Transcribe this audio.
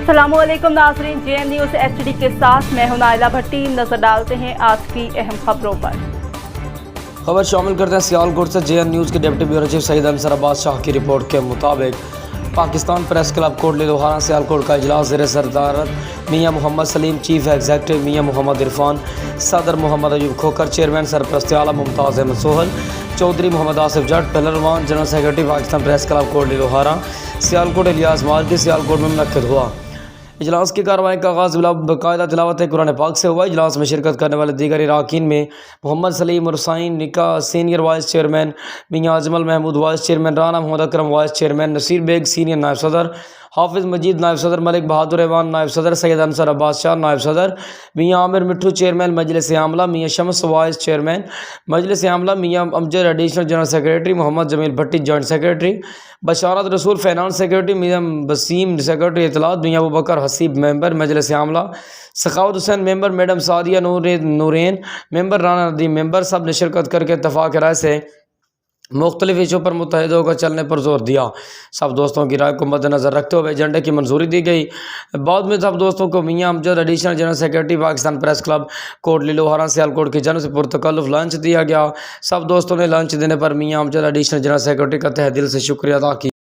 अस्सलाम वालेकुम नाज़रीन, JN न्यूज़ HD के साथ मैं हूं नाइला भट्टी। नजर डालते हैं आज की अहम खबरों पर। खबर शामिल करते हैं सियालकोट से। JN न्यूज़ के deputy bureau chief Saeed Ansar Abbas Shah की रिपोर्ट के मुताबिक पाकिस्तान प्रेस क्लब कोटली लोहारा सियालकोट का इजलास ज़ेर सदारत मियाँ मोहम्मद सलीम, चीफ एग्जीक्यूटिव मियाँ मोहम्मद इरफान, सदर मोहम्मद अयूब खोकर, चेयरमैन सरपरस्त आला मुमताज़ अहमद सोहल, चौधरी मोहम्मद आसिफ जट, पहलवान general secretary Pakistan press club Kotli Lohara Sialkot Ilyas मालकी सियालकोट में मुनक्किद हुआ। इजलास की कार्रवाई का आगाज़ बाकायदा तिलावत कुरान पाक से हुआ। इजलास में शिरकत करने वाले दीगर इराकीन में मोहम्मद सलीम रसाइन निका सीनियर वाइस चेयरमैन, मियाँ Ajmal Mahmood vice chairman, Rana Mohammad Akram vice chairman, Naseer Baig senior नायब सदर, हाफिज़ मजीद नायब सदर, मलिक बहादुर रहमान नायब सदर, सैयद अंसर अब्बास शाह नायब सदर, मियाँ आमिर मिट्ठू चेयरमैन मजलिस आमला, मियाँ शम्स वाइस चेयरमैन मजलिस आमला, मियाँ Amjad additional general secretary, Mohammad Jamil Bhatti joint secretary, Basharat Rasool finance secretary, मियाँ बसीम सेक्रेटरी इतलात, मियाँ अबू बकर हसीब मेंबर मजलिस आमला, Sakhawat Hussain member, madam Sadia Nooren member, Rana Nadeem member, सब ने शिरकत करके इत्तफाक राय से मुख्तलिफ इशू पर मुत्तहिद होकर चलने पर जोर दिया। सब दोस्तों की राय को मद्देनज़र रखते हुए एजेंडे की मंजूरी दी गई। बाद में सब दोस्तों को मियाँ Amjad additional general secretary Pakistan press club Kotli Lohara Sialkot की जानब से पुरतकल्लुफ़ लंच दिया गया। सब दोस्तों ने लंच देने पर मियाँ अमजद एडिशनल जनरल सेक्रेटरी का तहे दिल से शुक्रिया अदा किया।